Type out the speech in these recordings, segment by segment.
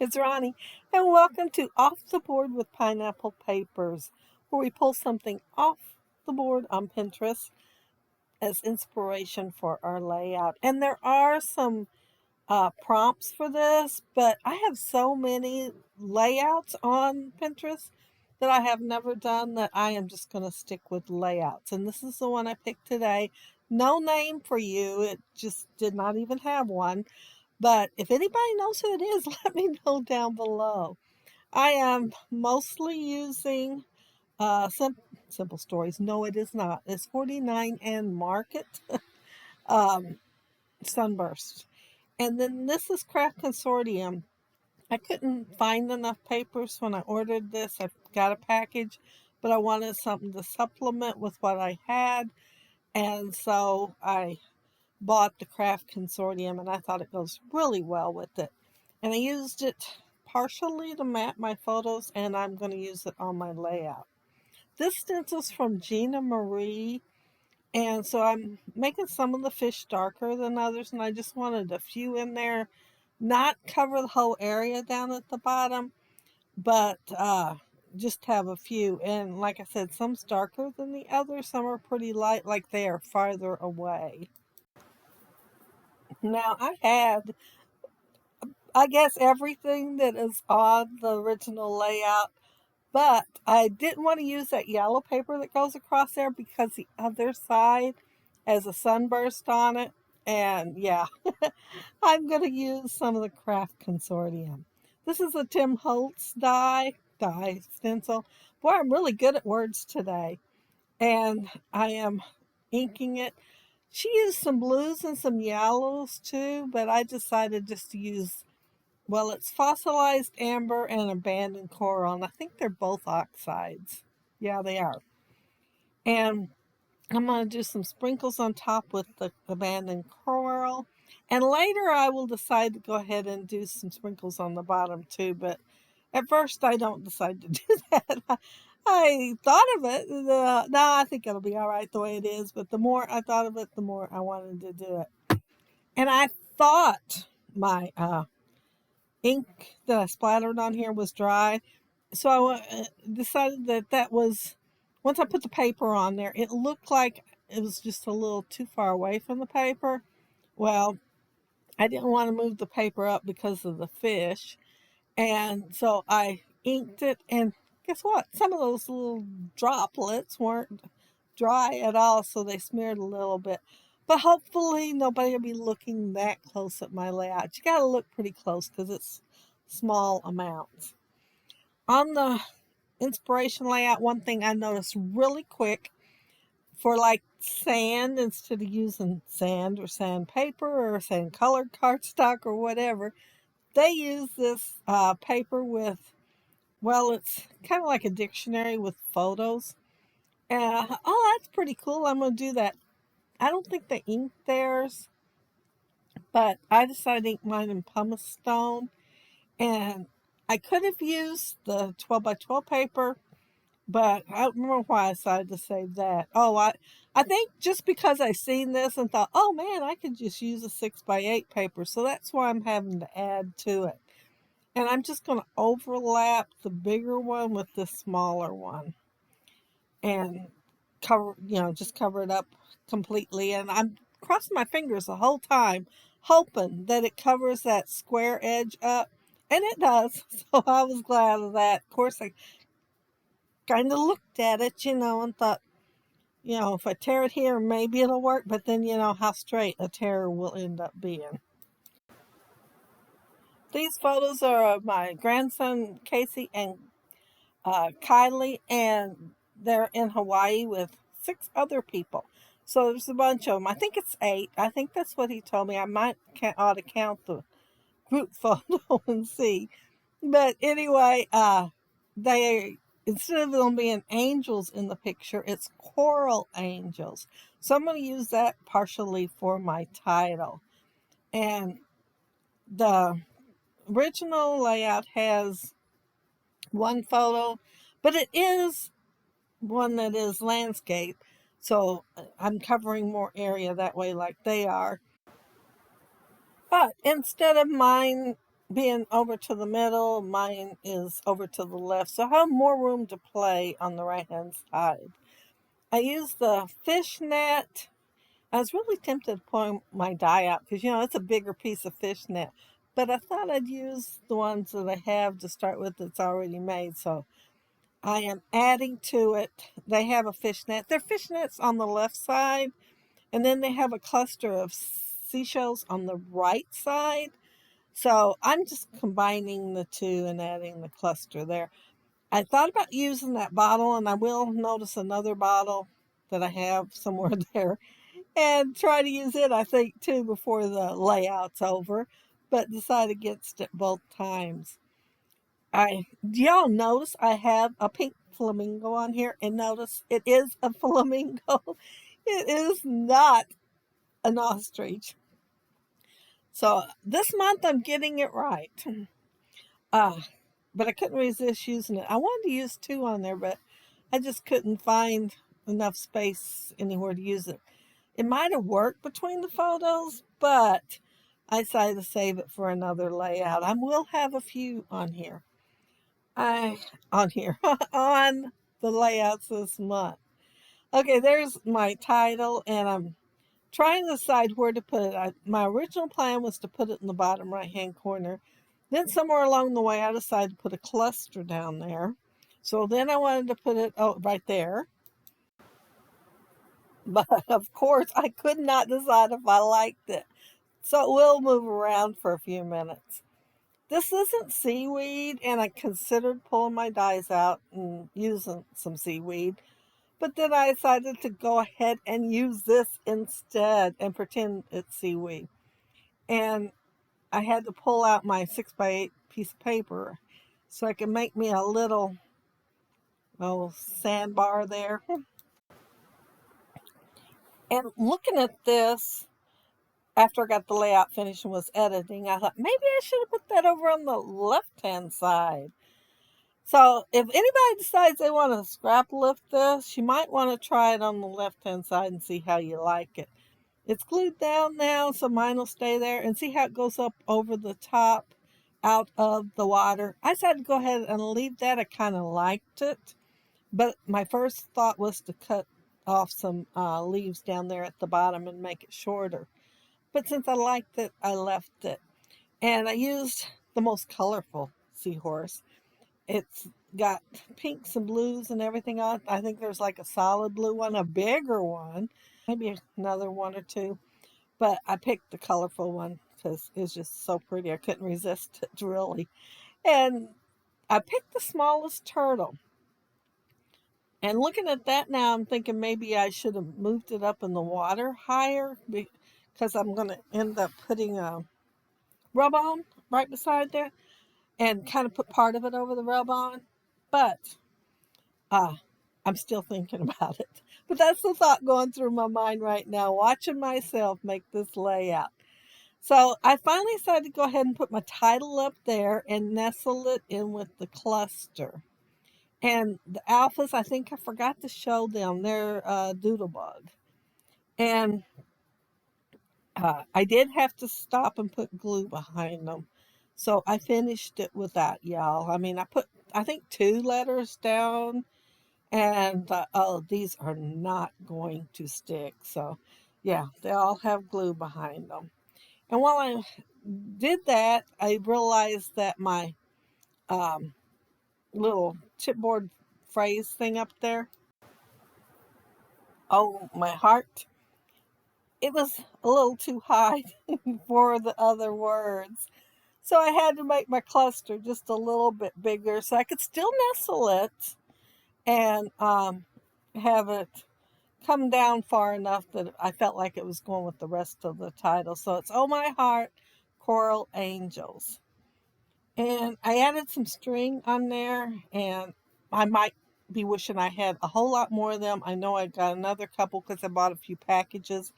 It's Ronnie, and welcome to Off the Board with Pineapple Papers, where we pull something off the board on Pinterest as inspiration for our layout. And there are some prompts for this, but I have so many layouts on Pinterest that I have never done that I am just going to stick with layouts. And this is the one I picked today. No name for you, it just did not even have one. But if anybody knows who it is, let me know down below. I am mostly using Simple Stories. No, it is not. It's 49 and Market um, Sunburst. And then this is Craft Consortium. I couldn't find enough papers when I ordered this. I got a package, but I wanted something to supplement with what I had. And so I bought the Craft Consortium, and I thought it goes really well with it. And I used it partially to map my photos, and I'm going to use it on my layout. This stencil's from Gina Marie, and so I'm making some of the fish darker than others, and I just wanted a few in there, not cover the whole area down at the bottom, but just have a few. And like I said, some's darker than the others, some are pretty light, like they are farther away. Now, I guess, everything that is on the original layout, but I didn't want to use that yellow paper that goes across there because the other side has a sunburst on it. And yeah, I'm going to use some of the Craft Consortium. This is a Tim Holtz die stencil. Boy, I'm really good at words today. And I am inking it. She used some blues and some yellows too, but I decided just to use, well, it's fossilized amber and abandoned coral, and I think they're both oxides. Yeah, they are. And I'm going to do some sprinkles on top with the abandoned coral. And later I will decide to go ahead and do some sprinkles on the bottom too, but at first I don't decide to do that. I thought of it. No, I think it'll be all right the way it is, but the more I thought of it, the more I wanted to do it. And I thought my ink that I splattered on here was dry. So I decided that was, once I put the paper on there, it looked like it was just a little too far away from the paper. Well, I didn't want to move the paper up because of the fish. And so I inked it, and guess what? Some of those little droplets weren't dry at all, so they smeared a little bit. But hopefully nobody will be looking that close at my layout. You got to look pretty close because it's small amounts. On the inspiration layout, one thing I noticed really quick, for like sand, instead of using sand or sandpaper or sand colored cardstock or whatever, they use this paper with, well, it's kind of like a dictionary with photos. Oh, that's pretty cool. I'm going to do that. I don't think they ink theirs, but I decided to ink mine in pumice stone. And I could have used the 12 by 12 paper, but I don't remember why I decided to save that. Oh, I think just because I seen this and thought, oh man, I could just use a 6 by 8 paper. So that's why I'm having to add to it. And I'm just going to overlap the bigger one with the smaller one and just cover it up completely. And I'm crossing my fingers the whole time, hoping that it covers that square edge up. And it does. So I was glad of that. Of course, I kind of looked at it, and thought, if I tear it here, maybe it'll work. But then, how straight a tear will end up being. These photos are of my grandson, Casey, and Kylie, and they're in Hawaii with 6 other people. So there's a bunch of them. I think it's 8. I think that's what he told me. I ought to count the group photo and see. But anyway, they, instead of them being angels in the picture, it's coral angels. So I'm going to use that partially for my title. And the original layout has one photo, but it is one that is landscape. So I'm covering more area that way like they are. But instead of mine being over to the middle, mine is over to the left. So I have more room to play on the right hand side. I used the fishnet. I was really tempted to pull my die out because, it's a bigger piece of fishnet. But I thought I'd use the ones that I have to start with that's already made. So I am adding to it. They have a fishnet. Their fishnet's on the left side. And then they have a cluster of seashells on the right side. So I'm just combining the two and adding the cluster there. I thought about using that bottle, and I will notice another bottle that I have somewhere there and try to use it, I think, too, before the layout's over, but decide against it both times. Do y'all notice I have a pink flamingo on here? And notice it is a flamingo. It is not an ostrich. So this month I'm getting it right. Uh, but I couldn't resist using it. I wanted to use two on there, but I just couldn't find enough space anywhere to use it. It might have worked between the photos, but I decided to save it for another layout. I will have a few on here. On here on the layouts this month. Okay, there's my title, and I'm trying to decide where to put it. My original plan was to put it in the bottom right hand corner. Then somewhere along the way, I decided to put a cluster down there. So then I wanted to put it right there. But of course, I could not decide if I liked it. So we'll move around for a few minutes. This isn't seaweed, and I considered pulling my dies out and using some seaweed. But then I decided to go ahead and use this instead and pretend it's seaweed. And I had to pull out my 6x8 piece of paper so I could make me a little sandbar there. And looking at this, after I got the layout finished and was editing, I thought maybe I should have put that over on the left-hand side. So if anybody decides they want to scrap lift this, you might want to try it on the left-hand side and see how you like it. It's glued down now, so mine will stay there. And see how it goes up over the top out of the water. I decided to go ahead and leave that. I kind of liked it. But my first thought was to cut off some leaves down there at the bottom and make it shorter. But since I liked it, I left it. And I used the most colorful seahorse. It's got pinks and blues and everything on it. I think there's like a solid blue one, a bigger one, maybe another one or two. But I picked the colorful one because it's just so pretty. I couldn't resist it, really. And I picked the smallest turtle. And looking at that now, I'm thinking maybe I should have moved it up in the water higher because I'm going to end up putting a rub on right beside there and kind of put part of it over the rub on. But I'm still thinking about it. But that's the thought going through my mind right now, watching myself make this layout. So I finally decided to go ahead and put my title up there and nestle it in with the cluster. And the alphas, I think I forgot to show them. They're Doodlebug. And I did have to stop and put glue behind them. So I finished it with that, y'all. I mean, I put, I think, 2 letters down. And these are not going to stick. So, yeah, they all have glue behind them. And while I did that, I realized that my little chipboard phrase thing up there, oh, my heart, it was a little too high for the other words. So I had to make my cluster just a little bit bigger so I could still nestle it and have it come down far enough that I felt like it was going with the rest of the title. So it's Oh My Heart, Coral Angels. And I added some string on there, and I might be wishing I had a whole lot more of them. I know I got another couple because I bought a few packages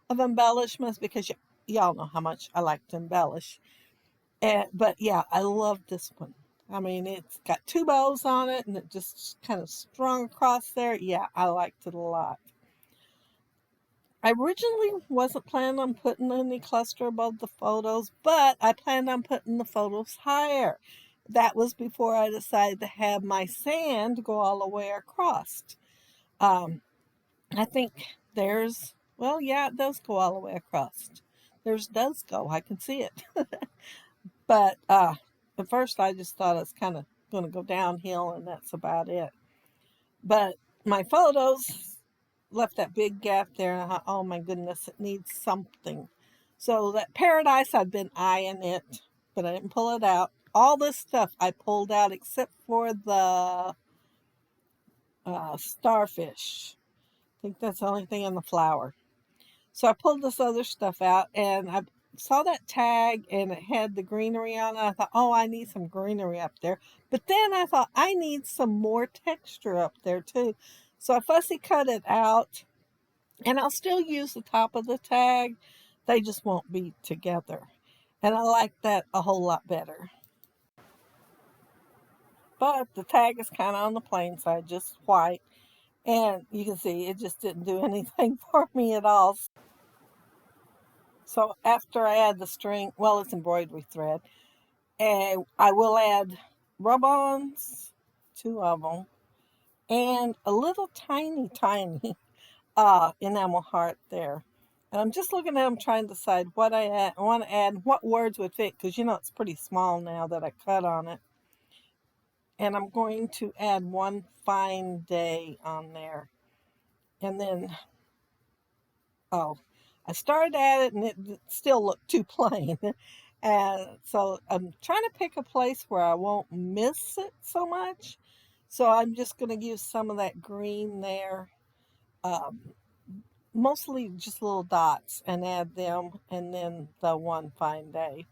of embellishments because y'all know how much I like to embellish. But yeah, I love this one. I mean, it's got 2 bows on it and it just kind of strung across there. Yeah, I liked it a lot. I originally wasn't planning on putting any cluster above the photos, but I planned on putting the photos higher. That was before I decided to have my sand go all the way across. Um, I think there's, well, yeah, it does go all the way across. There's does go, I can see it. But at first I just thought it's kind of going to go downhill and that's about it. But my photos left that big gap there, and I thought, oh my goodness, it needs something. So that paradise, I've been eyeing it, but I didn't pull it out. All this stuff I pulled out except for the starfish. I think that's the only thing in the flower. So I pulled this other stuff out, and I saw that tag and it had the greenery on it. I thought, oh, I need some greenery up there. But then I thought, I need some more texture up there too. So I fussy cut it out, and I'll still use the top of the tag. They just won't be together. And I like that a whole lot better. But the tag is kind of on the plain side, just white. And you can see it just didn't do anything for me at all. So after I add the string, well, it's embroidery thread, and I will add rub-ons, 2 of them, and a little tiny enamel heart there. And I'm just looking at them trying to decide what I want to add, what words would fit, because you know it's pretty small now that I cut on it. And I'm going to add one fine day on there. And then, oh, I started at it and it still looked too plain. And so I'm trying to pick a place where I won't miss it so much. So I'm just going to use some of that green there, um, mostly just little dots, and add them, and then the one fine day.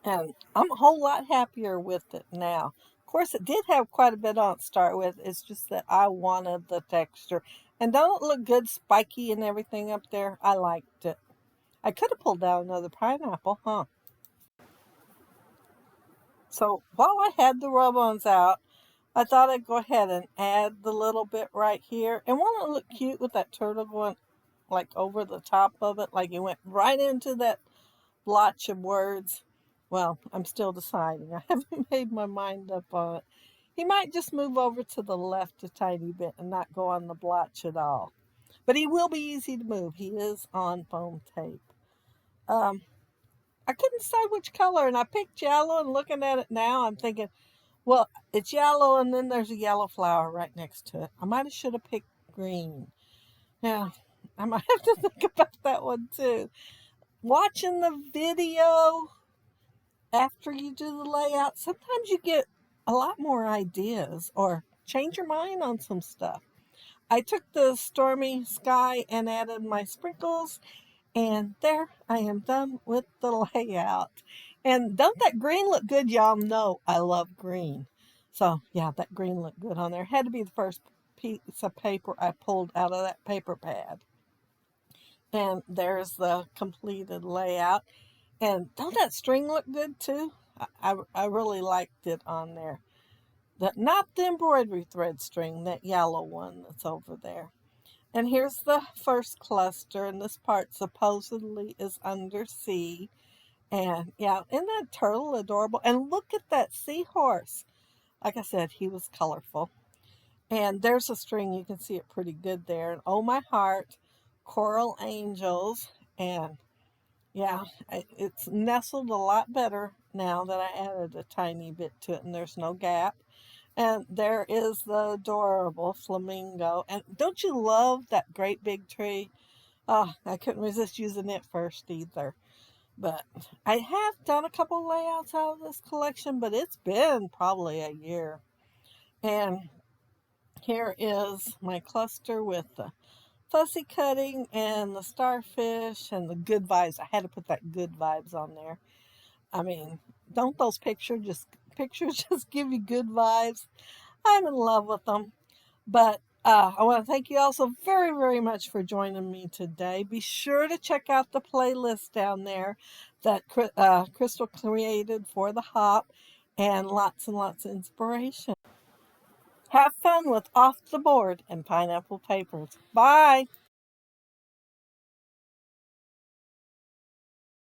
And I'm a whole lot happier with it now. Of course, it did have quite a bit on to start with. It's just that I wanted the texture. And don't it look good, spiky and everything up there? I liked it. I could have pulled out another pineapple, huh? So while I had the rub-ons out, I thought I'd go ahead and add the little bit right here. And won't it look cute with that turtle going like over the top of it, like it went right into that blotch of words? Well, I'm still deciding. I haven't made my mind up on it. He might just move over to the left a tiny bit and not go on the blotch at all. But he will be easy to move. He is on foam tape. Um, I couldn't decide which color, and I picked yellow, and looking at it now, I'm thinking, well, it's yellow, and then there's a yellow flower right next to it. I might have should have picked green. Yeah, I might have to think about that one too. Watching the video after you do the layout, sometimes you get a lot more ideas or change your mind on some stuff. I took the stormy sky and added my sprinkles, and there I am done with the layout. And don't that green look good? Y'all know I love green. So yeah, that green looked good on there. Had to be the first piece of paper I pulled out of that paper pad. And there's the completed layout. And don't that string look good too? I really liked it on there. Not the embroidery thread string, that yellow one that's over there. And here's the first cluster, and this part supposedly is undersea. And yeah, isn't that turtle adorable? And look at that seahorse. Like I said, he was colorful. And there's a string, you can see it pretty good there. And oh my heart, coral angels. And yeah, it's nestled a lot better now that I added a tiny bit to it, and there's no gap. And there is the adorable flamingo. And don't you love that great big tree? Oh, I couldn't resist using it first either. But I have done a couple layouts out of this collection, but it's been probably a year. And here is my cluster with the fussy cutting and the starfish and the good vibes. I had to put that good vibes on there. I mean, don't those pictures just give you good vibes? I'm in love with them. But I want to thank you all so very, very much for joining me today. Be sure to check out the playlist down there that Crystal created for the hop, and lots of inspiration. Have fun with Off the Board and Pineapple Papers. Bye!